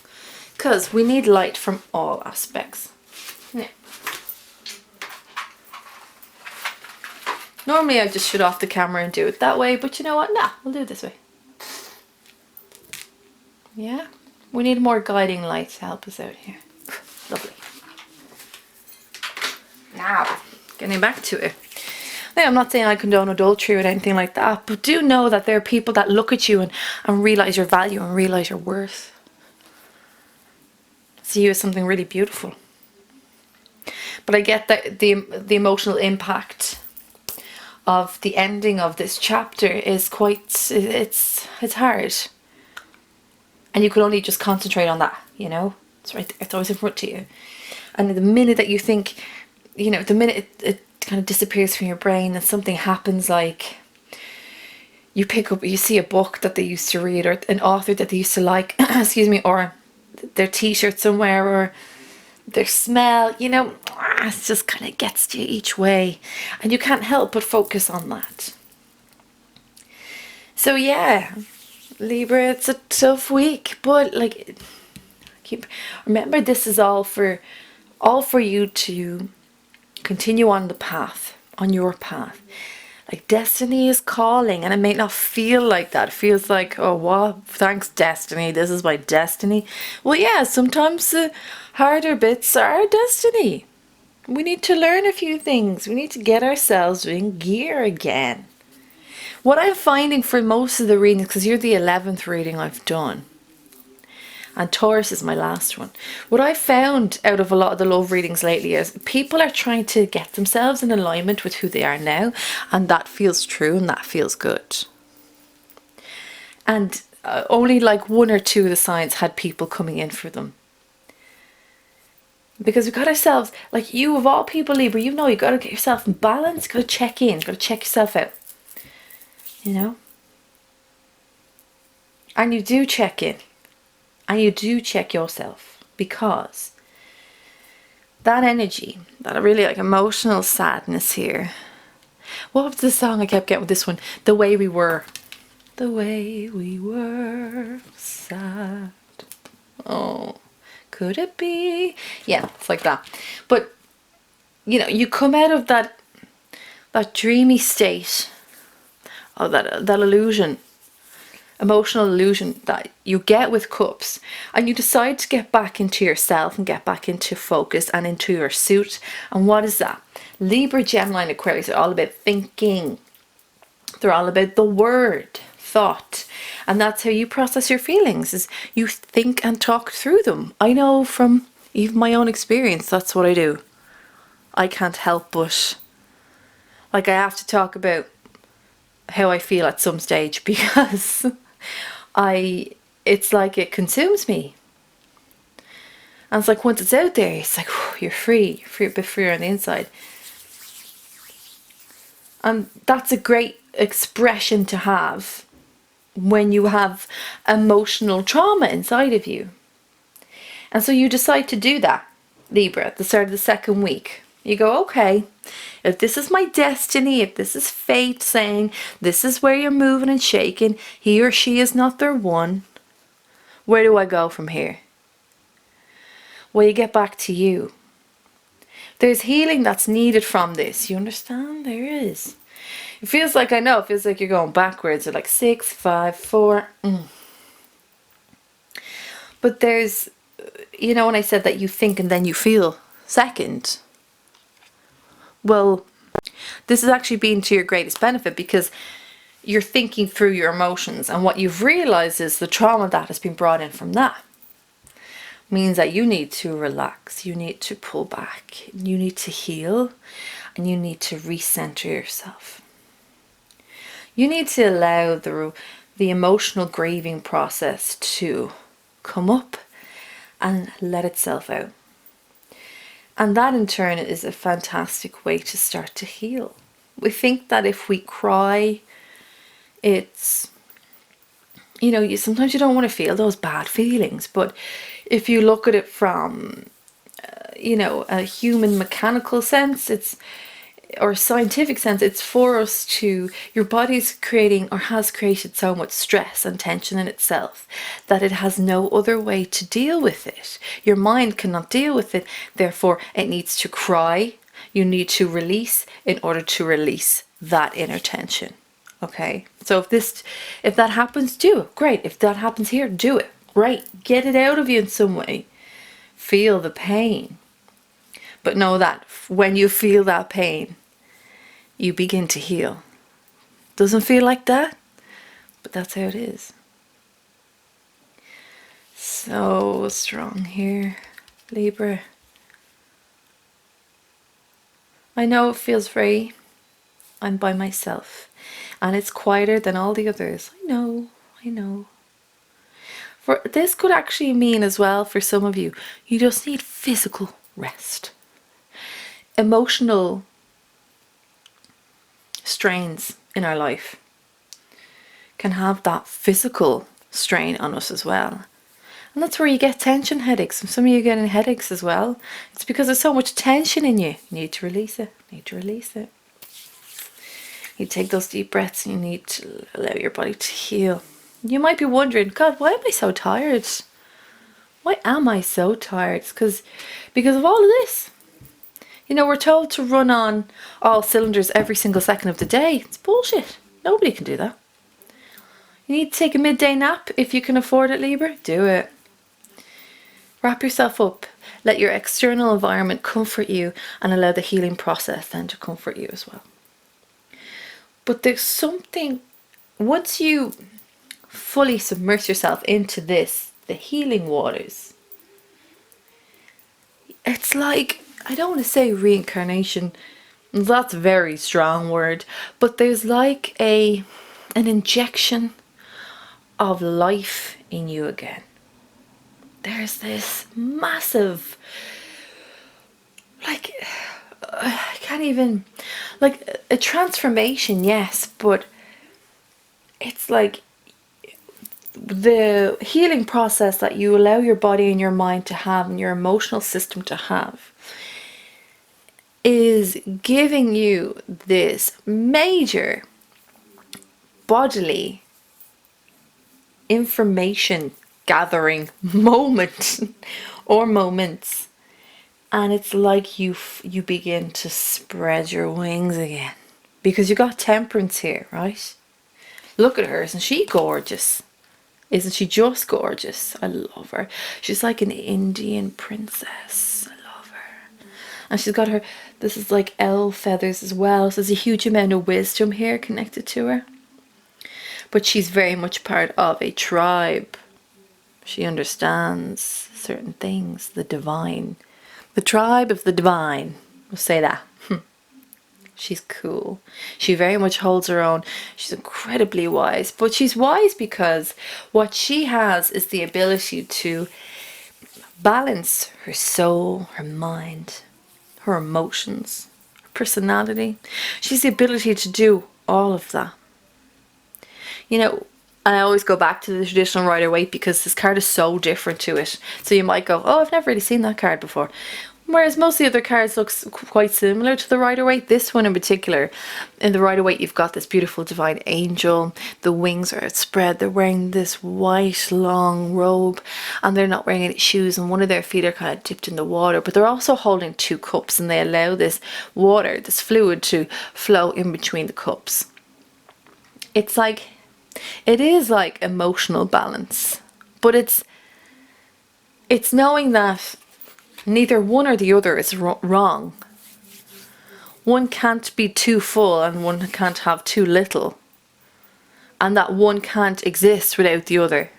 because we need light from all aspects. Now, normally I just shut off the camera and do it that way, but you know what? Nah, we'll do it this way. Yeah, we need more guiding light to help us out here. Lovely. Now, getting back to it. Now, I'm not saying I condone adultery or anything like that, but do know that there are people that look at you and realise your value and realise your worth. See you as something really beautiful. But I get that the emotional impact of the ending of this chapter is quite, it's hard. And you can only just concentrate on that, you know? It's right there, it's always in front of you. And the minute that you think, you know, the minute it kind of disappears from your brain and something happens, like you pick up, you see a book that they used to read or an author that they used to like, excuse me, or their t-shirt somewhere or their smell, you know, it just kind of gets to you each way and you can't help but focus on that. So yeah, Libra, it's a tough week, but like, remember this is all for you to continue on the path, on your path. Like destiny is calling, and it may not feel like that. It feels like, oh, what? Thanks, destiny. This is my destiny. Well, yeah, sometimes the harder bits are our destiny. We need to learn a few things. We need to get ourselves in gear again. What I'm finding for most of the readings, because you're the 11th reading I've done, and Taurus is my last one. What I found out of a lot of the love readings lately is people are trying to get themselves in alignment with who they are now, and that feels true and that feels good. And only like 1 or 2 of the signs had people coming in for them. Because we've got ourselves, like you of all people, Libra, you know you've got to get yourself in balance, you've got to check in, you've got to check yourself out. You know? And you do check in. And you do check yourself, because that energy, that really like emotional sadness here. What was the song I kept getting with this one? The Way We Were. The way we were sad. Oh, could it be? Yeah, it's like that. But, you know, you come out of that dreamy state of that illusion, emotional illusion that you get with cups, and you decide to get back into yourself and get back into focus and into your suit. And what is that? Libra, Gemini and Aquarius are all about thinking. They're all about the word, thought. And that's how you process your feelings, is you think and talk through them. I know from even my own experience, that's what I do. I can't help but, like, I have to talk about how I feel at some stage, because it's like it consumes me. And it's like once it's out there, it's like, whew, you're free, a bit freer on the inside. And that's a great expression to have when you have emotional trauma inside of you. And so you decide to do that, Libra, at the start of the second week. You go, okay, if this is my destiny, if this is fate saying this is where you're moving and shaking, he or she is not their one, where do I go from here? Well, you get back to you. There's healing that's needed from this. You understand? There is. It feels like, I know, it feels like you're going backwards, or like 6, 5, 4. But there's, you know, when I said that you think and then you feel second, well, this has actually been to your greatest benefit, because you're thinking through your emotions, and what you've realized is the trauma that has been brought in from that means that you need to relax, you need to pull back, you need to heal, and you need to recenter yourself. You need to allow the emotional grieving process to come up and let itself out. And that in turn is a fantastic way to start to heal. We think that if we cry, it's, you know, sometimes you don't want to feel those bad feelings. But if you look at it from, you know, a human mechanical sense, or scientific sense, it's for us to, your body's creating or has created so much stress and tension in itself that it has no other way to deal with it. Your mind cannot deal with it, therefore it needs to cry. You need to release in order to release that inner tension. Okay, so if that happens, do it. Great. If that happens here, do it. Great. Get it out of you in some way. Feel the pain. But know that when you feel that pain, you begin to heal. Doesn't feel like that, but that's how it is. So strong here, Libra. I know it feels very, I'm by myself, and it's quieter than all the others. I know. For this could actually mean as well, for some of you, you just need physical rest. Emotional strains in our life can have that physical strain on us as well. And that's where you get tension headaches. Some of you getting headaches as well. It's because there's so much tension in you. You need to release it. You take those deep breaths and you need to allow your body to heal. You might be wondering, God, why am I so tired? Why am I so tired? It's because of all of this. You know, we're told to run on all cylinders every single second of the day. It's bullshit. Nobody can do that. You need to take a midday nap if you can afford it, Libra. Do it. Wrap yourself up. Let your external environment comfort you and allow the healing process then to comfort you as well. But there's something, once you fully submerge yourself into this, the healing waters, it's like, I don't want to say reincarnation, that's a very strong word, but there's like an injection of life in you again. There's this massive, like, I can't even, like a transformation, yes, but it's like the healing process that you allow your body and your mind to have and your emotional system to have is giving you this major bodily information gathering moment or moments, and it's like you begin to spread your wings again because you got temperance here, right? Look at her, isn't she gorgeous? Isn't she just gorgeous? I love her. She's like an Indian princess. I love her. And she's got her, this is like elf feathers as well. So there's a huge amount of wisdom here connected to her. But she's very much part of a tribe. She understands certain things, the divine. The tribe of the divine. We'll say that. She's cool. She very much holds her own. She's incredibly wise. But she's wise because what she has is the ability to balance her soul, her mind, her emotions, her personality. She's the ability to do all of that. You know, and I always go back to the traditional Rider-Waite because this card is so different to it. So you might go, oh, I've never really seen that card before. Whereas most of the other cards look quite similar to the Rider-Waite. This one in particular, in the Rider-Waite, you've got this beautiful divine angel. The wings are outspread. They're wearing this white long robe and they're not wearing any shoes, and one of their feet are kind of dipped in the water, but they're also holding 2 cups, and they allow this water, this fluid, to flow in between the cups. It is like emotional balance, but it's knowing that neither one or the other is wrong. One can't be too full and one can't have too little. And that one can't exist without the other.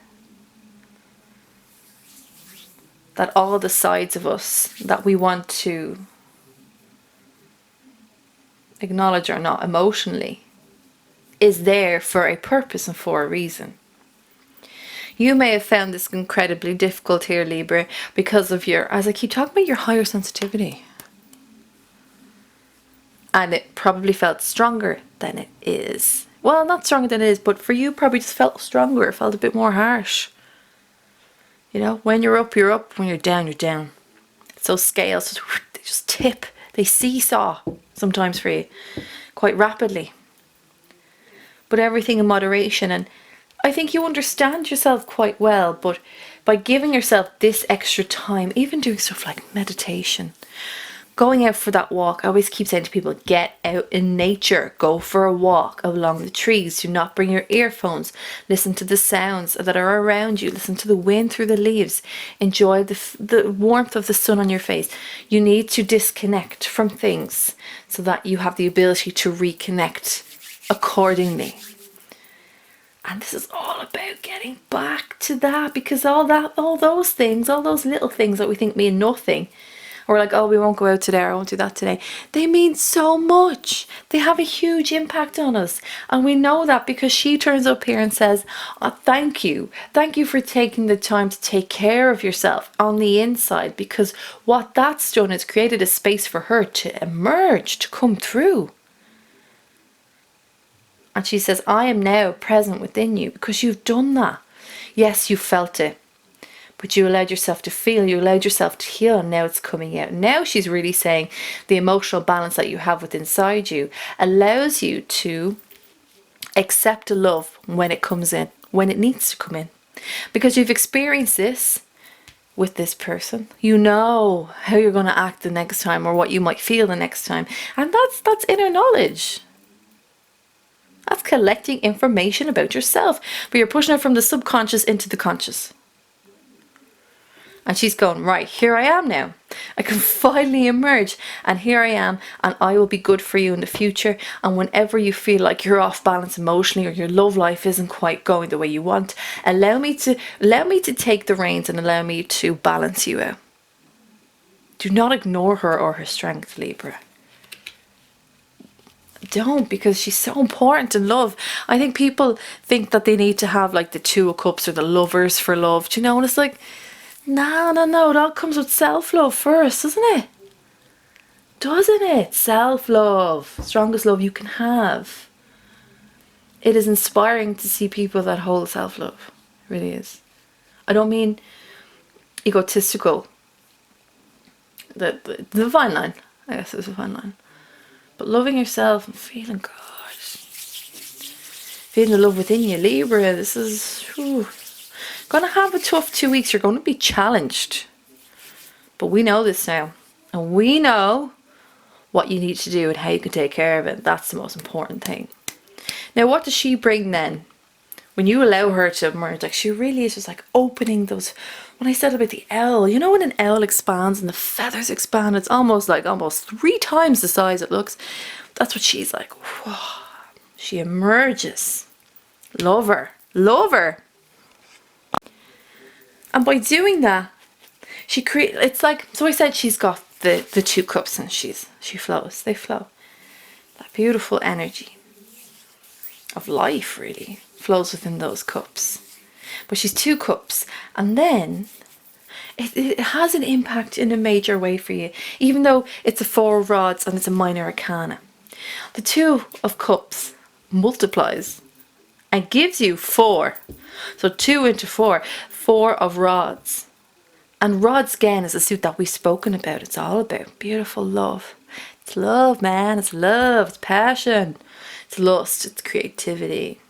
That all the sides of us that we want to acknowledge or not emotionally is there for a purpose and for a reason. You may have found this incredibly difficult here, Libra, because of your, as I keep talking about, your higher sensitivity. And it probably felt stronger than it is. Well, not stronger than it is, but for you probably just felt stronger. It felt a bit more harsh. You know, when you're up, you're up. When you're down, you're down. So scales, they just tip. They seesaw. sometimes for you, quite rapidly. But everything in moderation. And I think you understand yourself quite well, but by giving yourself this extra time, even doing stuff like meditation, going out for that walk. I always keep saying to people, get out in nature, go for a walk along the trees. Do not bring your earphones. Listen to the sounds that are around you. Listen to the wind through the leaves. Enjoy the warmth of the sun on your face. You need to disconnect from things so that you have the ability to reconnect accordingly. And this is all about getting back to that, because all those little things that we think mean nothing, or like, oh, we won't go out today, or I won't do that today, they mean so much. They have a huge impact on us. And we know that because she turns up here and says, oh, thank you for taking the time to take care of yourself on the inside, because what that's done is created a space for her to emerge, to come through. And she says, I am now present within you because you've done that. Yes, you felt it, but you allowed yourself to feel, you allowed yourself to heal, and now it's coming out. Now she's really saying the emotional balance that you have within inside you allows you to accept the love when it comes in, when it needs to come in. Because you've experienced this with this person. You know how you're going to act the next time, or what you might feel the next time. And that's inner knowledge. That's collecting information about yourself, but you're pushing it from the subconscious into the conscious. And she's going, right, here I am now. I can finally emerge, and here I am, and I will be good for you in the future. And whenever you feel like you're off balance emotionally, or your love life isn't quite going the way you want, allow me to take the reins and allow me to balance you out. Do not ignore her or her strength, Libra. Don't, because she's so important in love. I think people think that they need to have like the Two of Cups or the Lovers for love. Do you know? And it's like, no. It all comes with self-love first, doesn't it? Doesn't it? Self-love. Strongest love you can have. It is inspiring to see people that hold self-love. It really is. I don't mean egotistical. The fine line. I guess it's a fine line. But loving yourself and feeling good. Feeling the love within you. Libra, this is going to have a tough 2 weeks. You're going to be challenged. But we know this now. And we know what you need to do and how you can take care of it. That's the most important thing. Now, what does she bring then? When you allow her to emerge, like she really is just like opening those. When I said about the owl, you know when an owl expands and the feathers expand, it's almost 3 times the size it looks. That's what she's like. Whoa. She emerges. Love her. And by doing that, she creates. It's like, so I said she's got the 2 cups and she flows. They flow. That beautiful energy of life really flows within those cups. But she's 2 cups, and then it has an impact in a major way for you, even though it's a 4 of rods and it's a minor arcana. The 2 of cups multiplies and gives you 4. So 2 into 4 of rods. And rods again is a suit that we've spoken about. It's all about beautiful love. It's love, man. It's love. It's passion. It's lust. It's creativity.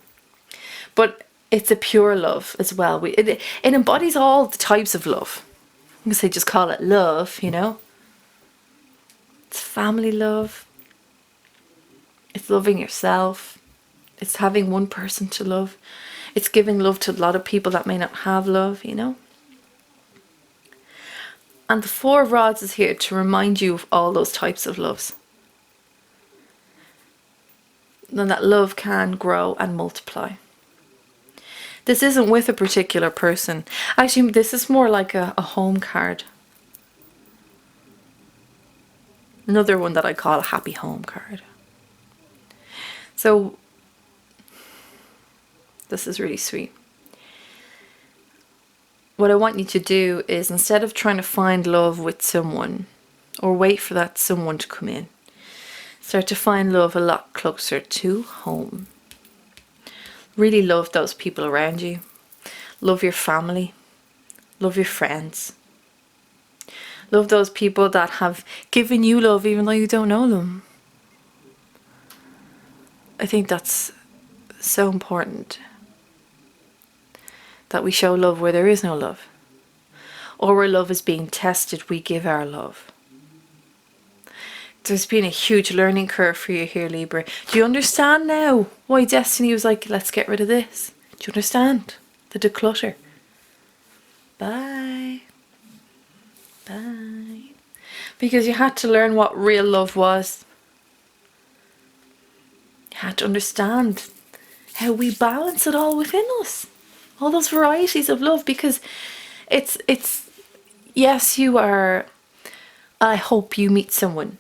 But it's a pure love as well. It embodies all the types of love. I'm going to say just call it love, you know. It's family love. It's loving yourself. It's having one person to love. It's giving love to a lot of people that may not have love, you know. And the 4 of rods is here to remind you of all those types of loves. And that love can grow and multiply. This isn't with a particular person. Actually, this is more like a home card. Another one that I call a happy home card. So, this is really sweet. What I want you to do is, instead of trying to find love with someone or wait for that someone to come in, start to find love a lot closer to home. Really love those people around you. Love your family. Love your friends. Love those people that have given you love even though you don't know them. I think that's so important, that we show love where there is no love. Or where love is being tested, we give our love. There's been a huge learning curve for you here, Libra. Do you understand now why Destiny was like, let's get rid of this? Do you understand? The declutter. Bye. Bye. Because you had to learn what real love was. You had to understand how we balance it all within us. All those varieties of love, because it's yes, you are, I hope you meet someone.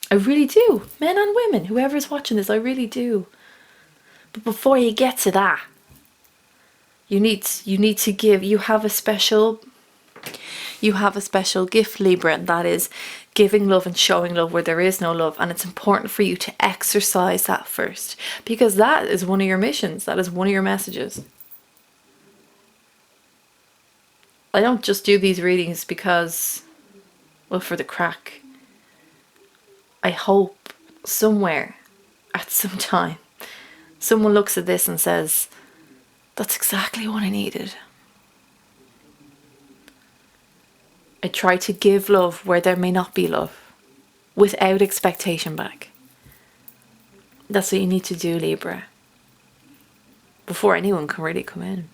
I really do. Men and women, whoever's watching this, I really do. But before you get to that, you need to give, you have a special gift, Libra, and that is giving love and showing love where there is no love. And it's important for you to exercise that first, because that is one of your missions. That is one of your messages. I don't just do these readings because, well, for the crack. I hope somewhere, at some time, someone looks at this and says, that's exactly what I needed. I try to give love where there may not be love, without expectation back. That's what you need to do, Libra, before anyone can really come in.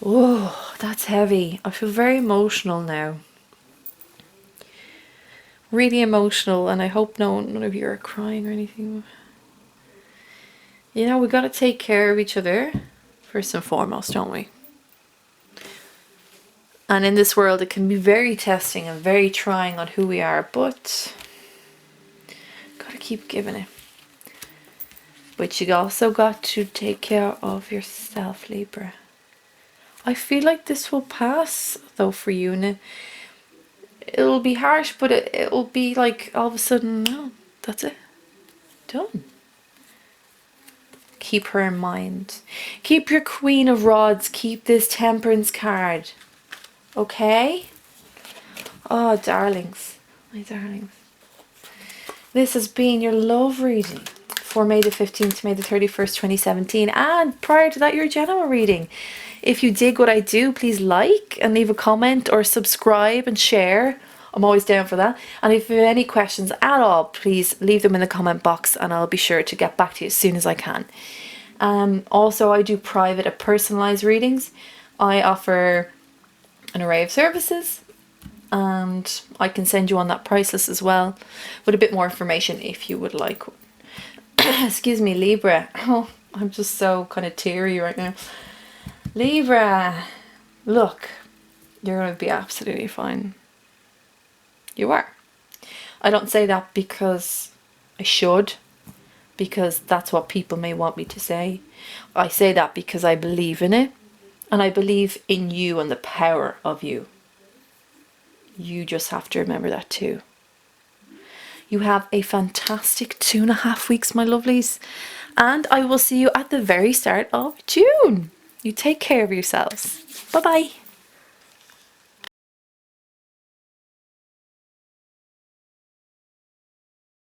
Oh, that's heavy. I feel very emotional now. Really emotional, and I hope none of you are crying or anything. You know, we got to take care of each other, first and foremost, don't we? And in this world, it can be very testing and very trying on who we are, but got to keep giving it. But you also got to take care of yourself, Libra. I feel like this will pass, though, for you. And it'll be harsh, but it'll be like all of a sudden, no, that's it. Done. Keep her in mind. Keep your Queen of Rods. Keep this Temperance card. Okay? Oh, darlings. My darlings. This has been your love reading for May the 15th to May the 31st, 2017. And prior to that, your general reading. If you dig what I do, please like and leave a comment or subscribe and share. I'm always down for that. And if you have any questions at all, please leave them in the comment box and I'll be sure to get back to you as soon as I can. Also, I do private and personalized readings. I offer an array of services and I can send you on that price list as well with a bit more information if you would like. Excuse me, Libra. Oh, I'm just so kind of teary right now. Libra, look, you're going to be absolutely fine. You are. I don't say that because I should, because that's what people may want me to say. I say that because I believe in it, and I believe in you and the power of you. You just have to remember that too. You have a fantastic 2.5 weeks, my lovelies, and I will see you at the very start of June. You take care of yourselves. Bye-bye.